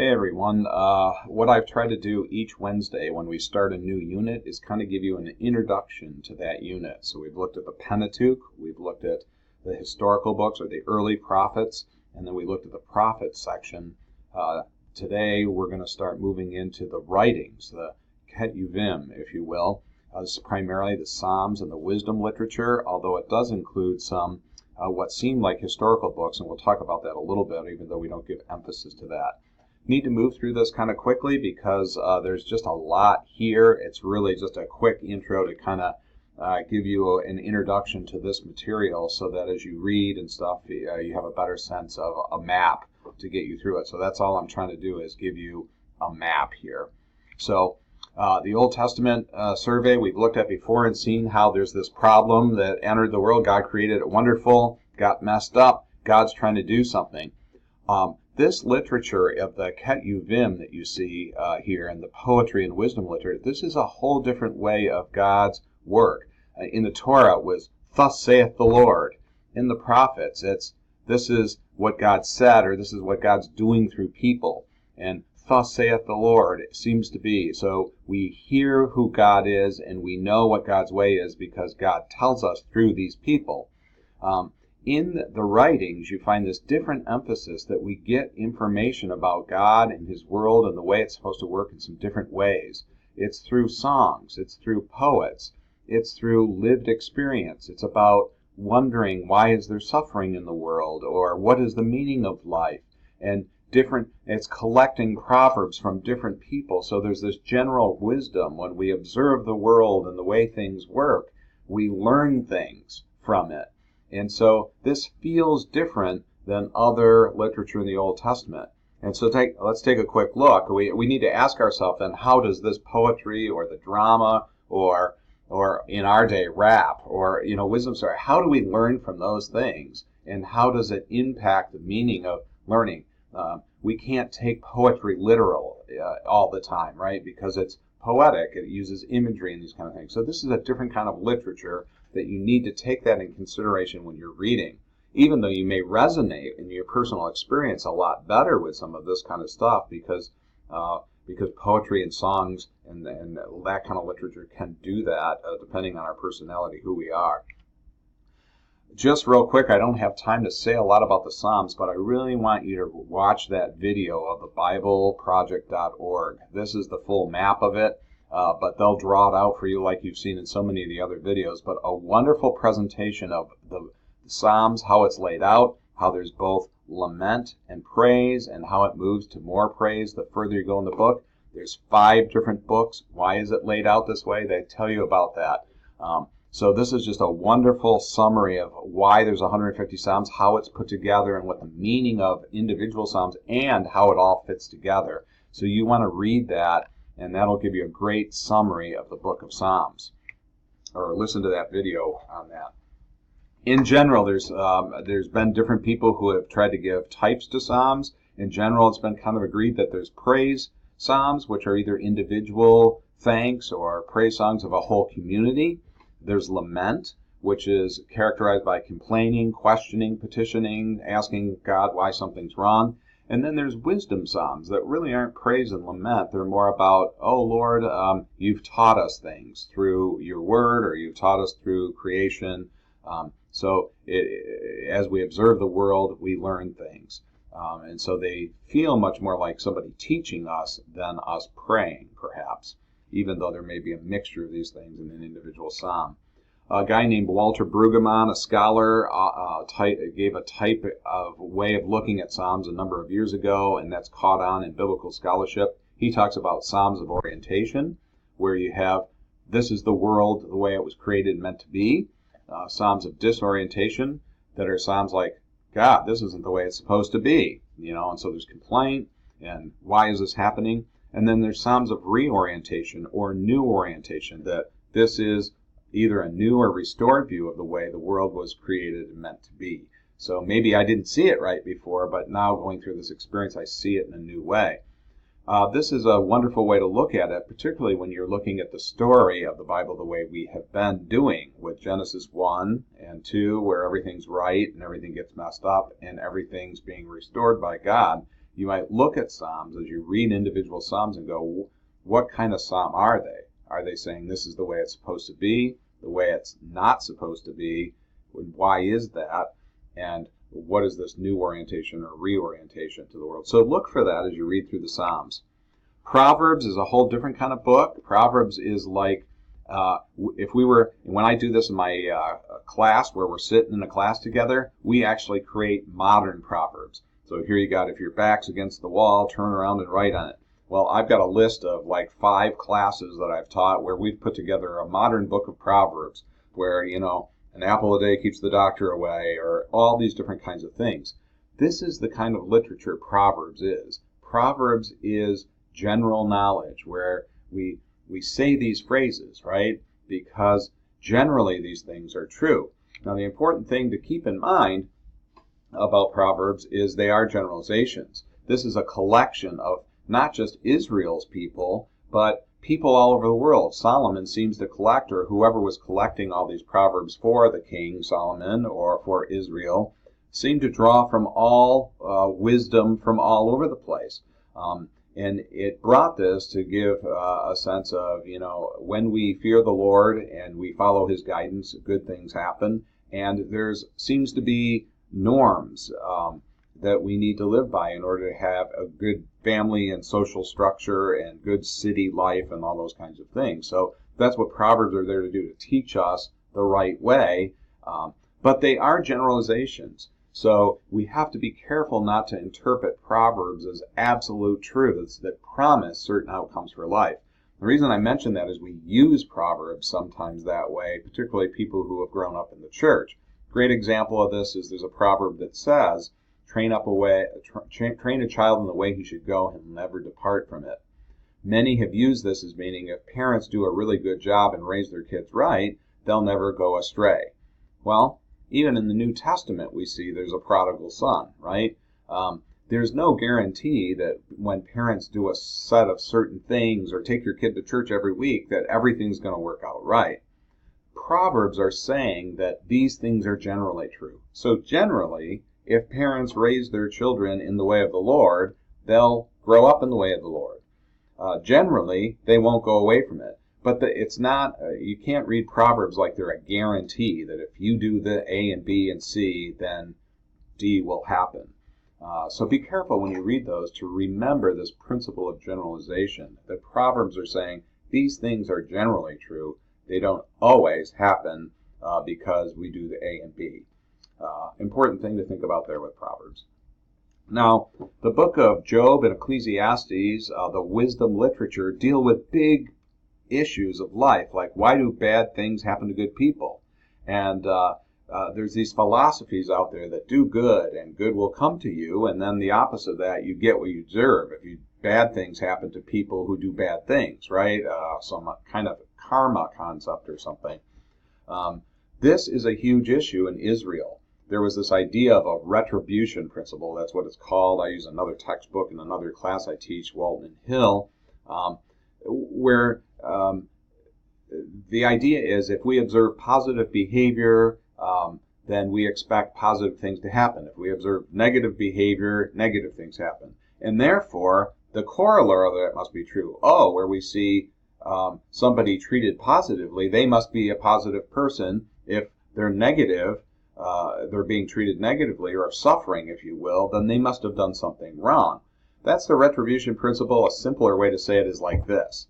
Hey everyone, what I've tried to do each Wednesday when we start a new unit is kind of give you an introduction to that unit. So we've looked at the Pentateuch, we've looked at the historical books or the early prophets, and then we looked at the prophets section. Today we're going to start moving into the writings, the Keuvim, if you will. This is primarily the Psalms and the wisdom literature, although it does include some what seem like historical books, and we'll talk about that a little bit, even though we don't give emphasis to that. Need to move through this kind of quickly because there's just a lot here. It's really just a quick intro to kind of give you an introduction to this material so that as you read and stuff, you have a better sense of a map to get you through it. So that's all I'm trying to do is give you a map here. So the Old Testament survey we've looked at before and seen how there's this problem that entered the world. God created it wonderful, got messed up. God's trying to do something. This literature of the Keuvim that you see here and the poetry and wisdom literature, this is a whole different way of God's work. In the Torah it was, "Thus saith the Lord." In the prophets, it's, "This is what God said," or "This is what God's doing through people." And "Thus saith the Lord" it seems to be. So we hear who God is and we know what God's way is because God tells us through these people. In the writings, you find this different emphasis that we get information about God and His world and the way it's supposed to work in some different ways. It's through songs, it's through poets, it's through lived experience. It's about wondering why is there suffering in the world or what is the meaning of life, and it's collecting proverbs from different people. So there's this general wisdom. When we observe the world and the way things work, we learn things from it. And so this feels different than other literature in the Old Testament. And so let's take a quick look. We need to ask ourselves then, how does this poetry or the drama or in our day rap or wisdom story, how do we learn from those things? And how does it impact the meaning of learning? We can't take poetry literal all the time, right? Because it's poetic. It uses imagery and these kind of things. So this is a different kind of literature that you need to take that in consideration when you're reading. Even though you may resonate in your personal experience a lot better with some of this kind of stuff because poetry and songs and that kind of literature can do that depending on our personality, who we are. Just real quick, I don't have time to say a lot about the Psalms, but I really want you to watch that video of the BibleProject.org. This is the full map of it, but they'll draw it out for you like you've seen in so many of the other videos. But a wonderful presentation of the Psalms, how it's laid out, how there's both lament and praise, and how it moves to more praise the further you go in the book. There's 5 different books. Why is it laid out this way? They tell you about that. So this is just a wonderful summary of why there's 150 Psalms, how it's put together, and what the meaning of individual Psalms and how it all fits together. So you want to read that, and that'll give you a great summary of the book of Psalms. Or listen to that video on that. In general, there's been different people who have tried to give types to Psalms. In general, it's been kind of agreed that there's praise Psalms, which are either individual thanks or praise songs of a whole community. There's lament, which is characterized by complaining, questioning, petitioning, asking God why something's wrong. And then there's wisdom Psalms that really aren't praise and lament. They're more about, oh Lord, you've taught us things through your word, or you've taught us through creation. As we observe the world, we learn things. And so they feel much more like somebody teaching us than us praying, perhaps, even though there may be a mixture of these things in an individual psalm. A guy named Walter Brueggemann, a scholar, gave a type of way of looking at Psalms a number of years ago, and that's caught on in biblical scholarship. He talks about Psalms of orientation, where you have, this is the world the way it was created and meant to be. Psalms of disorientation, that are Psalms like, God, this isn't the way it's supposed to be. And so there's complaint, and why is this happening? And then there's Psalms of reorientation or new orientation, that this is either a new or restored view of the way the world was created and meant to be. So maybe I didn't see it right before, but now going through this experience, I see it in a new way. This is a wonderful way to look at it, particularly when you're looking at the story of the Bible the way we have been doing with Genesis 1 and 2, where everything's right and everything gets messed up and everything's being restored by God. you might look at Psalms as you read individual Psalms and go, what kind of Psalm are they? Are they saying this is the way it's supposed to be, the way it's not supposed to be? Why is that? And what is this new orientation or reorientation to the world? So look for that as you read through the Psalms. Proverbs is a whole different kind of book. Proverbs is like, when I do this in my class, where we're sitting in a class together, we actually create modern Proverbs. So here you got, if your back's against the wall, turn around and write on it. Well, I've got a list of like 5 classes that I've taught where we've put together a modern book of Proverbs where, an apple a day keeps the doctor away, or all these different kinds of things. This is the kind of literature Proverbs is. Proverbs is general knowledge where we say these phrases, right? Because generally these things are true. Now, the important thing to keep in mind about Proverbs is they are generalizations. This is a collection of not just Israel's people, but people all over the world. Solomon seems to collect, or whoever was collecting all these Proverbs for the king, Solomon, or for Israel, seemed to draw from all wisdom from all over the place. And it brought this to give a sense of, when we fear the Lord and we follow his guidance, good things happen. And there seems to be norms that we need to live by in order to have a good family and social structure and good city life and all those kinds of things. So that's what Proverbs are there to do, to teach us the right way. But they are generalizations. So we have to be careful not to interpret Proverbs as absolute truths that promise certain outcomes for life. The reason I mention that is we use Proverbs sometimes that way, particularly people who have grown up in the church. Great example of this is there's a proverb that says, train a child in the way he should go and never depart from it. Many have used this as meaning if parents do a really good job and raise their kids right, they'll never go astray. Well, even in the New Testament we see there's a prodigal son, right? There's no guarantee that when parents do a set of certain things or take your kid to church every week that everything's going to work out right. Proverbs are saying that these things are generally true. So generally, if parents raise their children in the way of the Lord, they'll grow up in the way of the Lord. Generally, they won't go away from it. But it's not, you can't read Proverbs like they're a guarantee that if you do the A and B and C, then D will happen. So be careful when you read those to remember this principle of generalization. That Proverbs are saying these things are generally true. They don't always happen because we do the A and B. Important thing to think about there with Proverbs. Now, the book of Job and Ecclesiastes, the wisdom literature, deal with big issues of life, like why do bad things happen to good people? And there's these philosophies out there that do good and good will come to you, and then the opposite of that, you get what you deserve. If bad things happen to people who do bad things, right? Some kind of karma concept or something. This is a huge issue in Israel. There was this idea of a retribution principle. That's what it's called. I use another textbook in another class I teach, Walton and Hill, where the idea is if we observe positive behavior, then we expect positive things to happen. If we observe negative behavior, negative things happen. And therefore, the corollary of that must be true. Where we see somebody treated positively, they must be a positive person. If they're negative, they're being treated negatively or suffering, if you will, then they must have done something wrong. That's the retribution principle. A simpler way to say it is like this.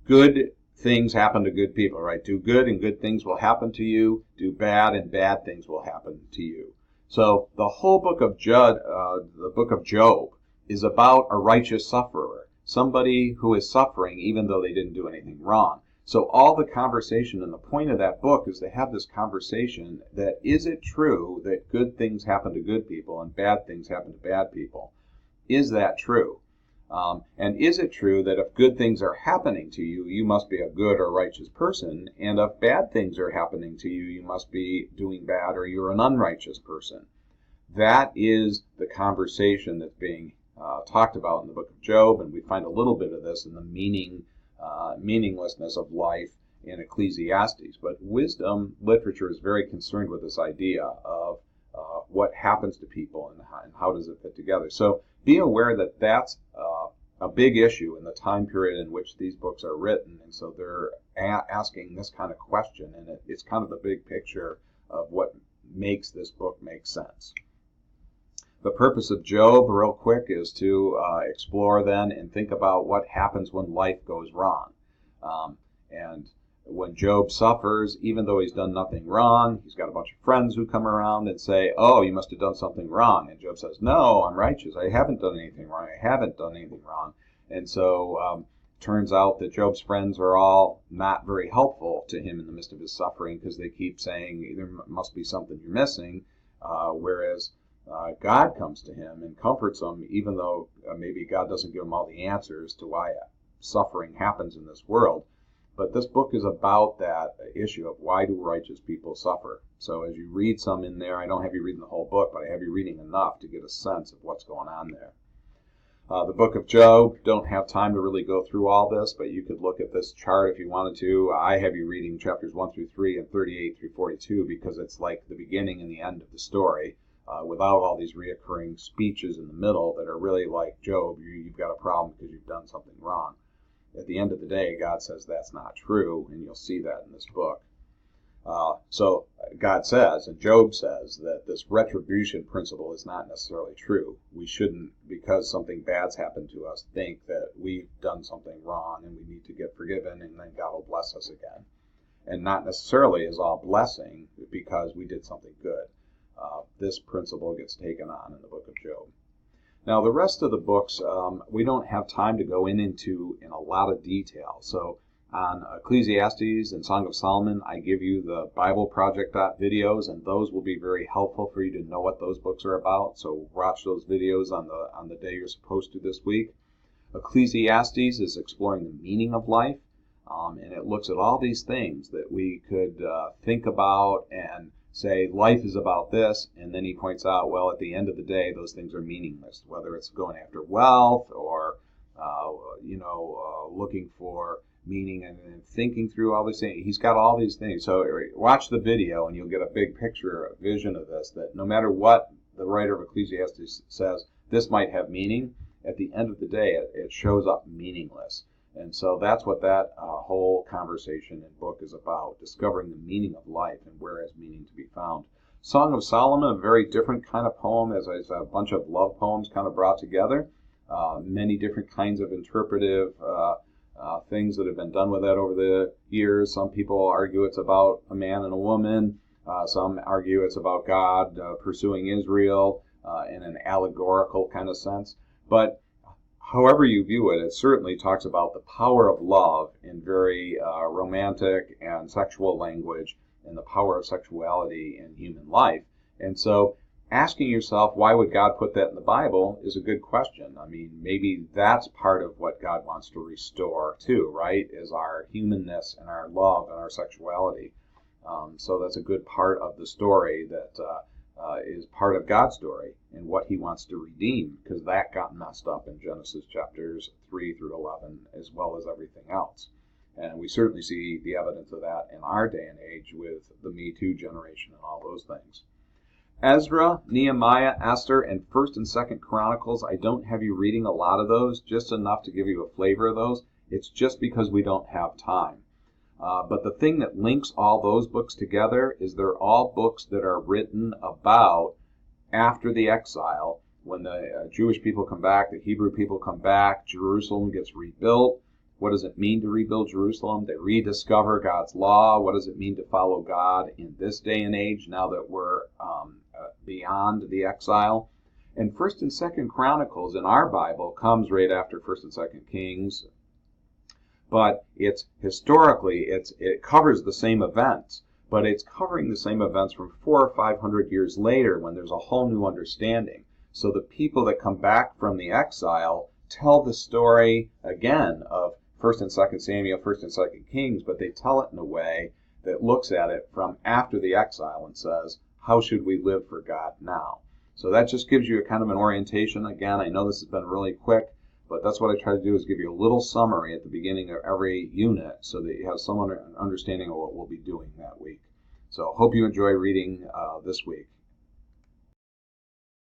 Good things happen to good people, right? Do good and good things will happen to you. Do bad and bad things will happen to you. So the whole book of Job is about a righteous sufferer, somebody who is suffering even though they didn't do anything wrong. So all the conversation and the point of that book is to have this conversation that is it true that good things happen to good people and bad things happen to bad people? Is that true? And is it true that if good things are happening to you, you must be a good or righteous person, and if bad things are happening to you, you must be doing bad or you're an unrighteous person? That is the conversation that's being talked about in the book of Job, and we find a little bit of this in the meaninglessness of life in Ecclesiastes. But wisdom literature is very concerned with this idea of what happens to people and how does it fit together. So be aware that that's a big issue in the time period in which these books are written, and so they're asking this kind of question, and it's kind of the big picture of what makes this book make sense. The purpose of Job, real quick, is to explore then and think about what happens when life goes wrong. And when Job suffers, even though he's done nothing wrong, he's got a bunch of friends who come around and say, oh, you must have done something wrong. And Job says, no, I'm righteous. I haven't done anything wrong. I haven't done anything wrong. And so turns out that Job's friends are all not very helpful to him in the midst of his suffering, because they keep saying there must be something you're missing, whereas God comes to him and comforts him, even though maybe God doesn't give him all the answers to why suffering happens in this world. But this book is about that issue of why do righteous people suffer. So as you read some in there, I don't have you reading the whole book, but I have you reading enough to get a sense of what's going on there. The book of Job, don't have time to really go through all this, but you could look at this chart if you wanted to. I have you reading chapters 1 through 3 and 38 through 42 because it's like the beginning and the end of the story, without all these reoccurring speeches in the middle that are really like, Job, you've got a problem because you've done something wrong. At the end of the day, God says that's not true, and you'll see that in this book. So God says, and Job says, that this retribution principle is not necessarily true. We shouldn't, because something bad's happened to us, think that we've done something wrong and we need to get forgiven and then God will bless us again. And not necessarily is all blessing because we did something good. This principle gets taken on in the book of Job. Now, the rest of the books, we don't have time to go into in a lot of detail. So on Ecclesiastes and Song of Solomon, I give you the Bible Project videos, and those will be very helpful for you to know what those books are about. So watch those videos on the day you're supposed to this week. Ecclesiastes is exploring the meaning of life, and it looks at all these things that we could think about and say life is about this, and then he points out, well, at the end of the day, those things are meaningless, whether it's going after wealth or looking for meaning and thinking through all these things. He's got all these things. So watch the video and you'll get a big picture, a vision of this, that no matter what the writer of Ecclesiastes says, this might have meaning. At the end of the day, it shows up meaningless. And so that's what that whole conversation and book is about, discovering the meaning of life and where has meaning to be found. Song of Solomon, a very different kind of poem, as I said, a bunch of love poems kind of brought together. Many different kinds of interpretive things that have been done with that over the years. Some people argue it's about a man and a woman. Some argue it's about God pursuing Israel in an allegorical kind of sense. But however you view it, it certainly talks about the power of love in very romantic and sexual language, and the power of sexuality in human life. And so asking yourself, why would God put that in the Bible, is a good question. I mean, maybe that's part of what God wants to restore too, right, is our humanness and our love and our sexuality. So that's a good part of the story that is part of God's story and what he wants to redeem, because that got messed up in Genesis chapters 3 through 11, as well as everything else. And we certainly see the evidence of that in our day and age with the Me Too generation and all those things. Ezra, Nehemiah, Esther, and 1st and 2nd Chronicles, I don't have you reading a lot of those, just enough to give you a flavor of those. It's just because we don't have time. But the thing that links all those books together is they're all books that are written about after the exile, when the Jewish people come back, the Hebrew people come back, Jerusalem gets rebuilt. What does it mean to rebuild Jerusalem? They rediscover God's law. What does it mean to follow God in this day and age, now that we're beyond the exile? And 1st and 2nd Chronicles in our Bible comes right after 1st and 2nd Kings. But it's historically, it covers the same events, but it's covering the same events from 400 or 500 years later, when there's a whole new understanding. So the people that come back from the exile tell the story again of 1st and 2nd Samuel, 1st and 2nd Kings, but they tell it in a way that looks at it from after the exile and says, how should we live for God now? So that just gives you a kind of an orientation. Again, I know this has been really quick, but that's what I try to do, is give you a little summary at the beginning of every unit so that you have some understanding of what we'll be doing that week. So hope you enjoy reading this week.